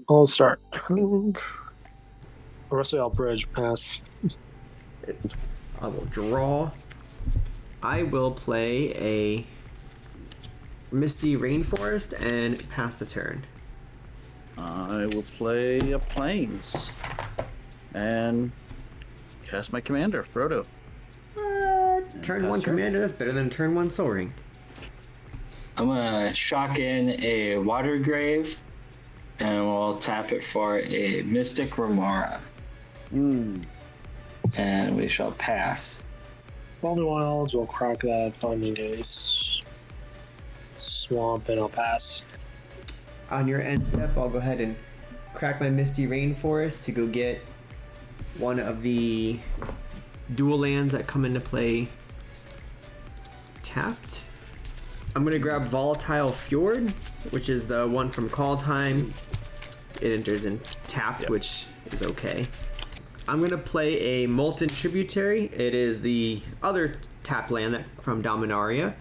I'll start. Roswell Bridge pass. I will draw. I will play a Misty Rainforest and pass the turn. I will play a Plains and cast my commander, Frodo. Turn 1 commander, that's better than turn 1 Soul Ring. I'm gonna shock in a Water Grave, and we'll tap it for a Mystic Remora. And we shall pass. Baldy Wilds will crack that Finding Ace. Swamp, and I'll pass. On your end step, I'll go ahead and crack my Misty Rainforest to go get one of the dual lands that come into play tapped. I'm going to grab Volatile Fjord, which is the one from Call Time. It enters in tapped, which is okay. I'm going to play a Molten Tributary. It is the other tap land from Dominaria,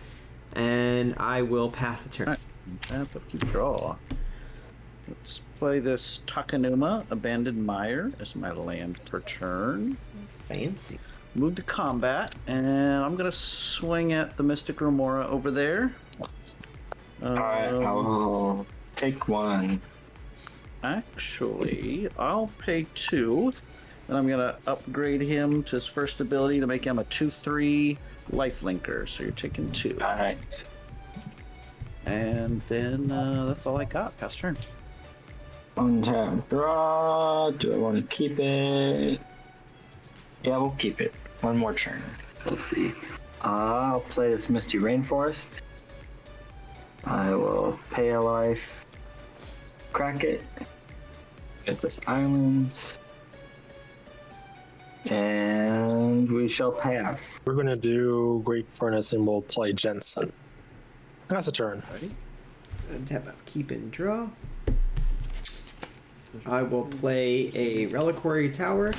and I will pass the turn. All right. Tap, keep draw. Let's play this Takanuma Abandoned Mire as my land per turn. Fancy. Move to combat, and I'm gonna swing at the Mystic Remora over there. Alright, I'll take one. Actually, I'll pay 2, and I'm gonna upgrade him to his first ability to make him a 2/3 lifelinker. So you're taking 2. Alright. And then that's all I got. Pass turn. Untap draw. Do I want to keep it? Yeah, we'll keep it. One more turn. Let's see. I'll play this Misty Rainforest. I will pay a life. Crack it. Get this island. And we shall pass. We're gonna do Great Furnace and we'll play Jansen. Pass a turn. Ready? Tap up, keep and draw. I will play a Reliquary Tower,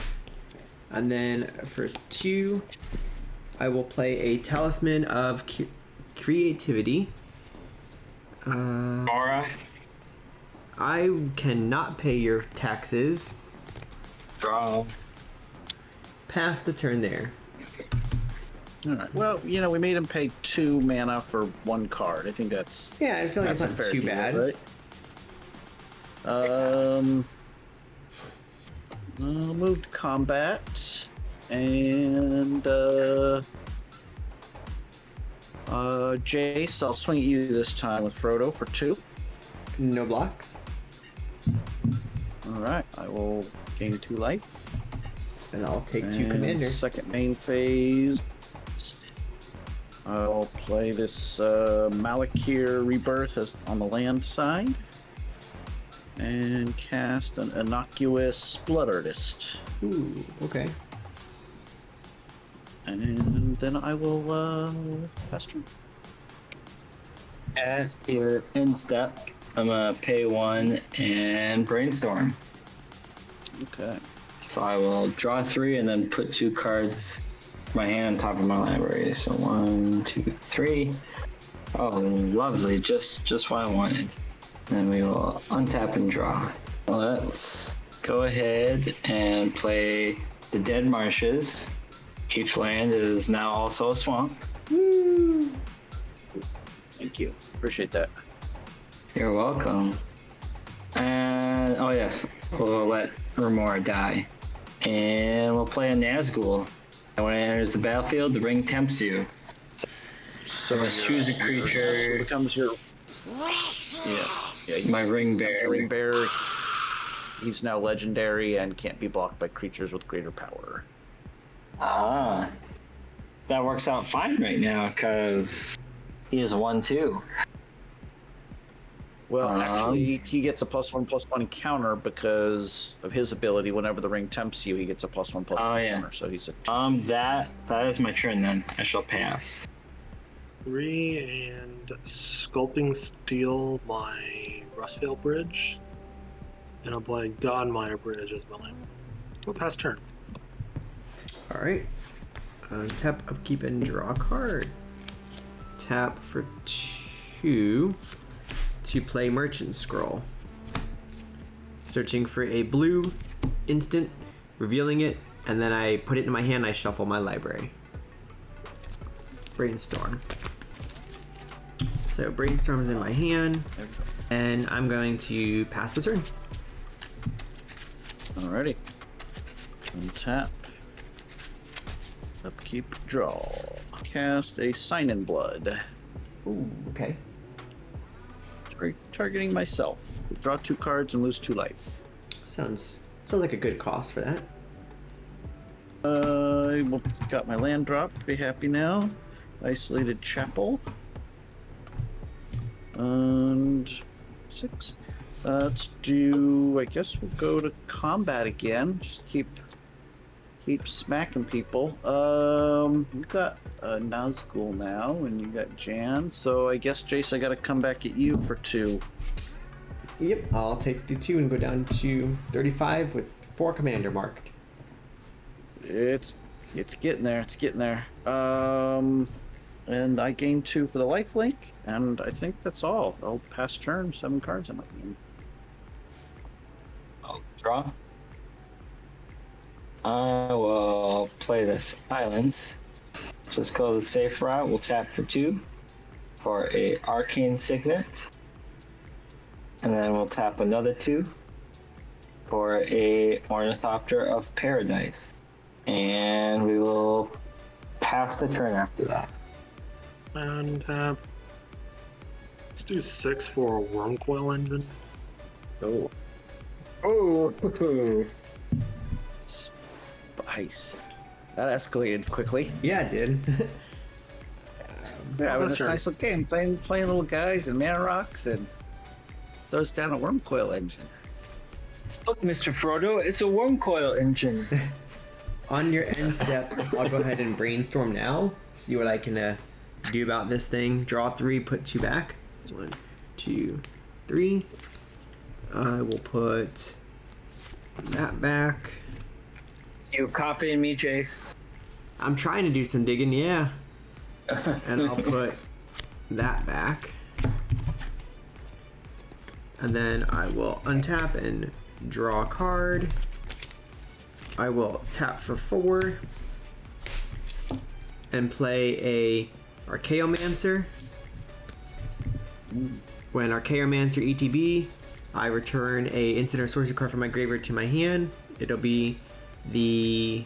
and then for 2, I will play a Talisman of Creativity. Mora. I cannot pay your taxes. Draw. Pass the turn there. All right. Well, you know, we made him pay 2 mana for 1 card. I think that's Yeah, I feel like it's a not fair too deal, bad. right? I'll move to combat, and Jace, I'll swing at you this time with Frodo for 2. No blocks. All right, I will gain 2 life. And I'll take 2 And commander. Second main phase, I'll play this Malakir Rebirth as on the land side, and cast an innocuous Blood Artist. Ooh, okay. And then I will pass turn. At your end step, I'm gonna pay 1 and brainstorm. Okay. So I will draw 3 and then put 2 cards my hand on top of my library. So 1, 2, 3. Oh, lovely! Just what I wanted. Then we will untap and draw. Let's go ahead and play the Dead Marshes. Each land is now also a swamp. Woo! Thank you. Appreciate that. You're welcome. And oh yes, we'll let Remora die. And we'll play a Nazgul. And when it enters the battlefield, the ring tempts you. So let's choose a So creature. it becomes your My ring bear. Ring Bear. He's now legendary and can't be blocked by creatures with greater power. Ah, that works out fine right now because he is 1/2. Well, actually, he gets a +1/+1 counter because of his ability. Whenever the ring tempts you, he gets a +1/+1 Oh, yeah. counter. So he's a That is my turn then. I shall pass. 3 and Sculpting Steel my Rustveil Bridge. And I'll play Godmire Bridge as my land. We'll pass turn. Alright. Tap, upkeep, and draw a card. Tap for 2 to play Merchant Scroll. searching for a blue instant, revealing it, and then I put it in my hand. I shuffle my library. Brainstorm. So Brainstorm's in my hand, and I'm going to pass the turn. Alrighty. Untap. Upkeep, draw. Cast a Sign in Blood. Ooh, okay. Targeting myself. Draw 2 cards and lose 2 life. Sounds like a good cost for that. Got my land drop. Pretty happy now. Isolated Chapel. And 6. Let's do. I guess we'll go to combat again. Just keep smacking people. We've got Nazgul now, and you got Jan. So I guess, Jace, I gotta come back at you for 2. Yep, I'll take the 2 and go down to 35 with 4 commander marked. It's getting there. It's getting there. And I gain 2 for the lifelink, and I think that's all. I'll pass turn. 7 cards in my game. I'll draw. I will play this island. Just go the safe route. We'll tap for 2 for a Arcane Signet. And then we'll tap another 2 for a Ornithopter of Paradise. And we will pass the turn after that. And let's do 6 for a Wormcoil Engine. Oh. Oh! Spice. That escalated quickly. Yeah, it did. Yeah, it was that's a right. nice little game. Playing little guys and mana rocks and throws down a Wormcoil Engine. Look, Mr. Frodo, it's a Wormcoil Engine. On your end step, I'll go ahead and brainstorm now. See what I can do about this thing. Draw 3, put 2 back. 1, 2, 3. I will put that back. You copying me, Jace? I'm trying to do some digging, yeah. And I'll put that back. And then I will untap and draw a card. I will tap for 4 and play a Archaeomancer. When Archaeomancer ETB, I return a instant or sorcery card from my graveyard to my hand. It'll be the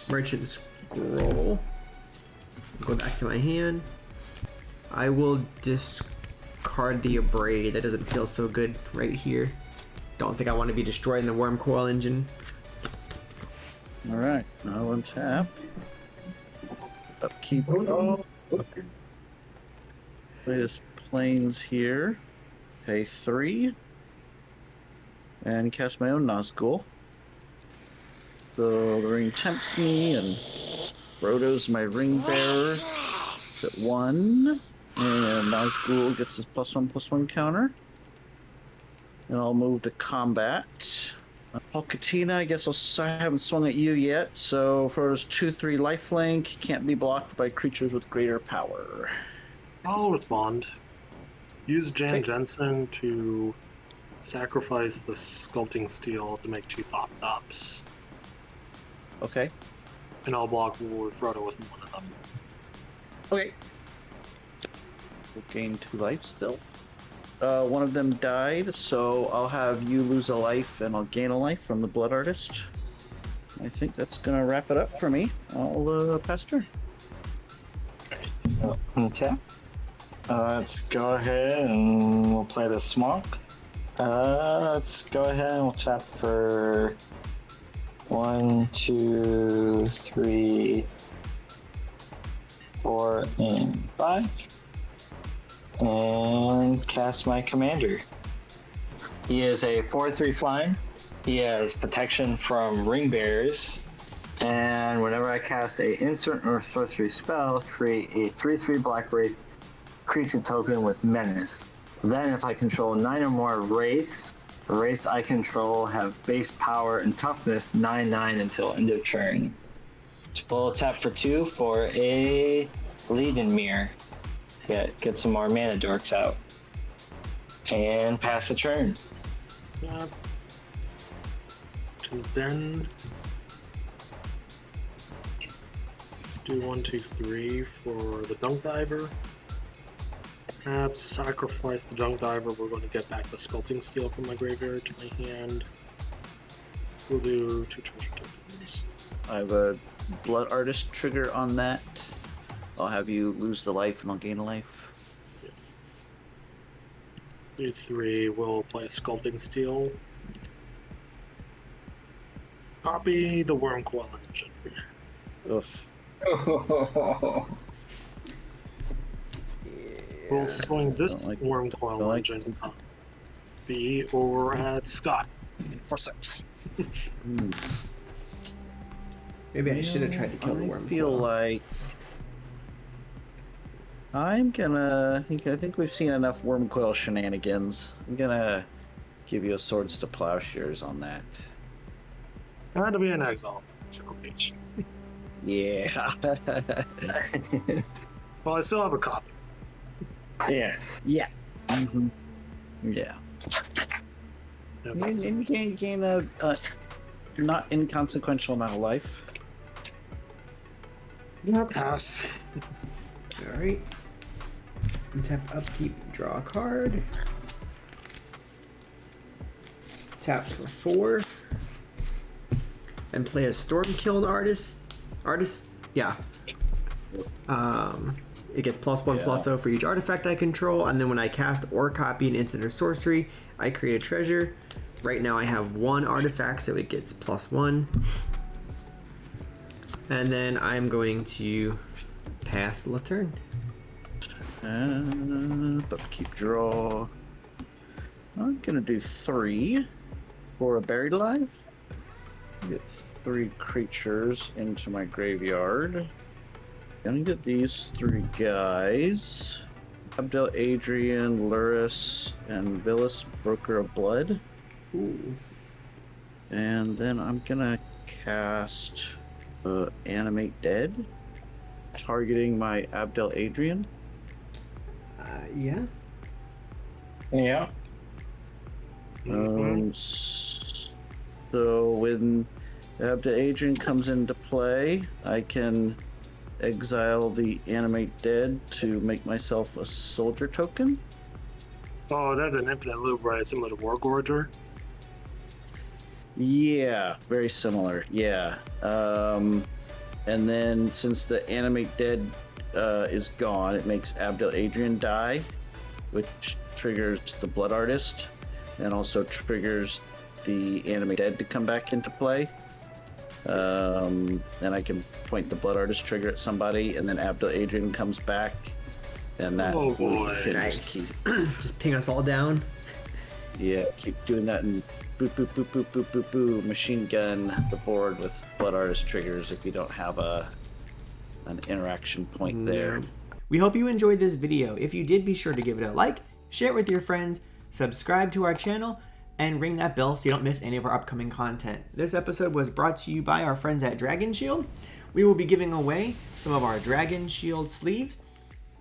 Merchant Scroll. Go back to my hand. I will discard the Abrade. That doesn't feel so good right here. Don't think I want to be destroying the Wormcoil Engine. Alright, now untap. Upkeep. Oh. Play this Plains here. Pay 3. And cast my own Nazgul. So the ring tempts me, and Frodo's my ring bearer at 1. And Nazgul gets his +1/+1 counter. And I'll move to combat. Palkatina, I guess I haven't swung at you yet, so Frodo's 2/3 lifelink can't be blocked by creatures with greater power. I'll respond. Use Jan Okay. Jensen to sacrifice the Sculpting Steel to make 2 Thop-Tops. Okay. And I'll block Frodo with 1 of them. Okay. We'll gain 2 life still. One of them died, so I'll have you lose a life and I'll gain a life from the Blood Artist. I think that's gonna wrap it up for me. I'll pass turn. Okay. Let's go ahead and we'll play the Swamp. Let's go ahead and we'll tap for 1, 2, 3, 4, and 5. And cast my commander. He is a 4/3 flying. He has protection from ring bearers. And whenever I cast a instant or sorcery spell, create a 3/3 black wraith creature token with menace. Then if I control 9 or more wraiths, the wraiths I control have base power and toughness 9/9 until end of turn. Full tap for 2 for a Legion Mirror. Get some more mana dorks out. And pass the turn. That. And then let's do 1, 2, 3 for the Junk Diver. Perhaps sacrifice the Junk Diver. We're going to get back the Sculpting Steel from my graveyard to my hand. We'll do 2 treasure tokens. I have a Blood Artist trigger on that. I'll have you lose the life and I'll gain a life. 2, 3, we'll play a Sculpting Steel. Copy the Worm Coil Engine. Oof. We'll swing this don't like- Worm Coil don't like- Engine up. Be over at Scott for 6. Maybe I should have tried to kill the I worm. feel like I'm gonna. I think we've seen enough Wormcoil shenanigans. I'm gonna give you a Swords to Plowshares on that. Had to be an exile for H. Yeah. Well, I still have a copy. Yes. Yeah. Mhm. Yeah. Yeah, You can gain a not inconsequential amount of life. pass. Alright. Tap upkeep, draw a card. Tap for 4. And play a Stormkiln Artist. Yeah. It gets +1/+0 for each artifact I control, and then when I cast or copy an instant or sorcery, I create a treasure. Right now I have 1 artifact, so it gets +1. And then I'm going to pass the turn. Upkeep, draw. I'm gonna do 3 for a Buried Alive. Get 3 creatures into my graveyard. Gonna get these 3 guys. Abdel Adrian, Luris, and Villas, Broker of Blood. Ooh. And then I'm gonna cast Animate Dead, targeting my Abdel Adrian. Yeah. Yeah. So when Abdel Adrian comes into play, I can exile the Animate Dead to make myself a soldier token. Oh, that's an infinite loop, right? Similar to War Gorger. Yeah, very similar. Yeah. And then since the Animate Dead is gone, it makes Abdel Adrian die, which triggers the Blood Artist, and also triggers the Animate Dead to come back into play. And I can point the Blood Artist trigger at somebody, and then Abdel Adrian comes back, and that Oh, boy. can Nice. just Just ping us all down. keep doing that, and boop boop boop boop boop boop boop machine gun the board with Blood Artist triggers if you don't have an interaction point there. We hope you enjoyed this video. If you did, be sure to give it a like, share it with your friends, subscribe to our channel, and ring that bell so you don't miss any of our upcoming content. This episode was brought to you by our friends at Dragon Shield. We will be giving away some of our Dragon Shield sleeves.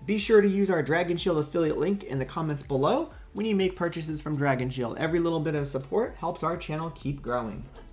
Be sure to use our Dragon Shield affiliate link in the comments below when you make purchases from Dragon Shield. Every little bit of support helps our channel keep growing.